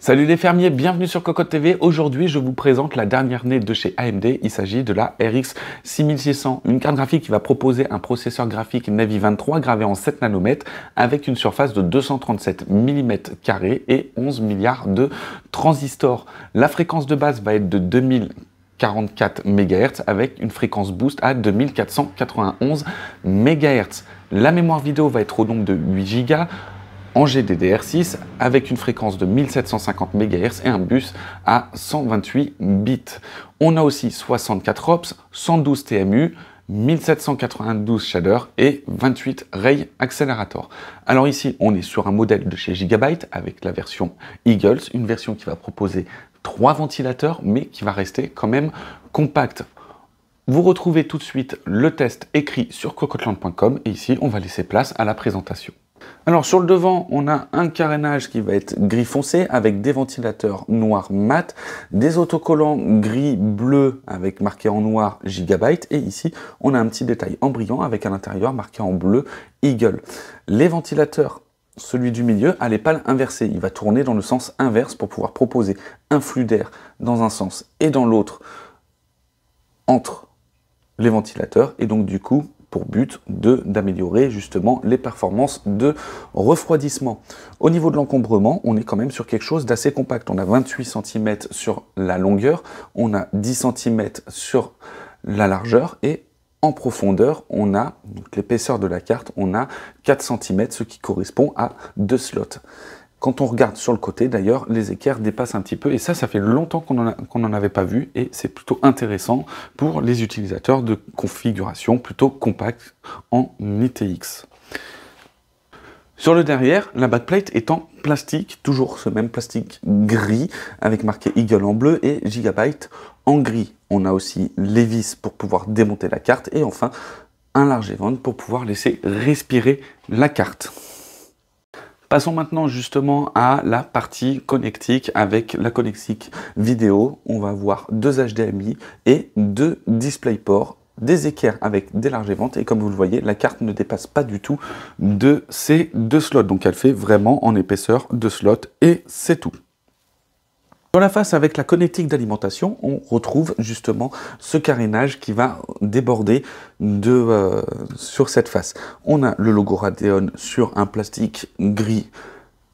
Salut les fermiers, bienvenue sur Cocotte TV. Aujourd'hui, je vous présente la dernière née de chez AMD. Il s'agit de la RX 6600, une carte graphique qui va proposer un processeur graphique Navi 23 gravé en 7 nanomètres avec une surface de 237 mm² et 11 milliards de transistors. La fréquence de base va être de 2044 MHz avec une fréquence boost à 2491 MHz. La mémoire vidéo va être au nombre de 8 Go en GDDR6 avec une fréquence de 1750 MHz et un bus à 128 bits. On a aussi 64 OPS, 112 TMU, 1792 shader et 28 Ray Accelerator. Alors ici, on est sur un modèle de chez Gigabyte avec la version Eagles, une version qui va proposer 3 ventilateurs mais qui va rester quand même compacte. Vous retrouvez tout de suite le test écrit sur cocotteland.com et ici, on va laisser place à la présentation. Alors sur le devant, on a un carénage qui va être gris foncé avec des ventilateurs noirs mat, des autocollants gris bleu avec marqué en noir Gigabyte et ici on a un petit détail en brillant avec à l'intérieur marqué en bleu Eagle. Les ventilateurs, celui du milieu a les pales inversées, il va tourner dans le sens inverse pour pouvoir proposer un flux d'air dans un sens et dans l'autre entre les ventilateurs et donc du coup pour but d'améliorer justement les performances de refroidissement. Au niveau de l'encombrement, on est quand même sur quelque chose d'assez compact. On a 28 cm sur la longueur, on a 10 cm sur la largeur et en profondeur, on a l'épaisseur de la carte, on a 4 cm, ce qui correspond à 2 slots. Quand on regarde sur le côté, d'ailleurs, les équerres dépassent un petit peu. Et ça fait longtemps qu'on n'en avait pas vu. Et c'est plutôt intéressant pour les utilisateurs de configuration plutôt compacte en ITX. Sur le derrière, la backplate est en plastique, toujours ce même plastique gris, avec marqué Eagle en bleu et Gigabyte en gris. On a aussi les vis pour pouvoir démonter la carte. Et enfin, un large event pour pouvoir laisser respirer la carte. Passons maintenant justement à la partie connectique avec la connectique vidéo. On va avoir 2 HDMI et 2 DisplayPort, des équerres avec des larges éventes et comme vous le voyez, la carte ne dépasse pas du tout de ces 2 slots. Donc elle fait vraiment en épaisseur 2 slots et c'est tout. Sur la face avec la connectique d'alimentation, on retrouve justement ce carénage qui va déborder sur cette face. On a le logo Radeon sur un plastique gris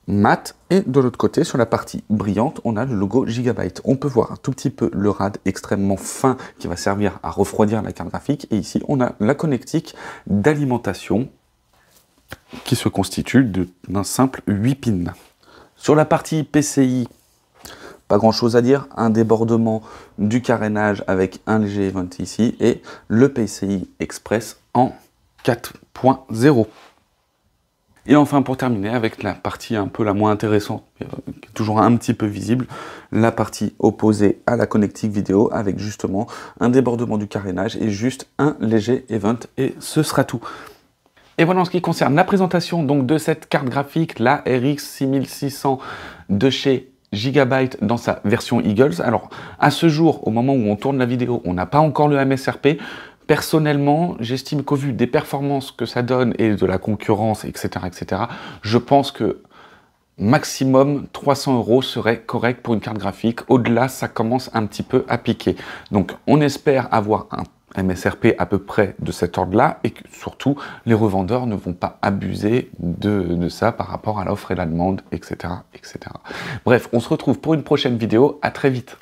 mat et de l'autre côté, sur la partie brillante, on a le logo Gigabyte. On peut voir un tout petit peu le rad extrêmement fin qui va servir à refroidir la carte graphique et ici, on a la connectique d'alimentation qui se constitue d'un simple 8 pins. Sur la partie PCI, pas grand chose à dire, un débordement du carénage avec un léger event ici et le PCI Express en 4.0. Et enfin pour terminer avec la partie un peu la moins intéressante, qui est toujours un petit peu visible, la partie opposée à la connectique vidéo avec justement un débordement du carénage et juste un léger event et ce sera tout. Et voilà en ce qui concerne la présentation donc de cette carte graphique, la RX 6600 de chez Gigabyte dans sa version Eagles. Alors à ce jour, au moment où on tourne la vidéo, on n'a pas encore le MSRP. Personnellement, j'estime qu'au vu des performances que ça donne et de la concurrence, etc., je pense que maximum 300 € serait correct pour une carte graphique. Au-delà, ça commence un petit peu à piquer. Donc on espère avoir un MSRP à peu près de cet ordre-là et que surtout les revendeurs ne vont pas abuser de ça par rapport à l'offre et la demande, etc. Bref, on se retrouve pour une prochaine vidéo. À très vite.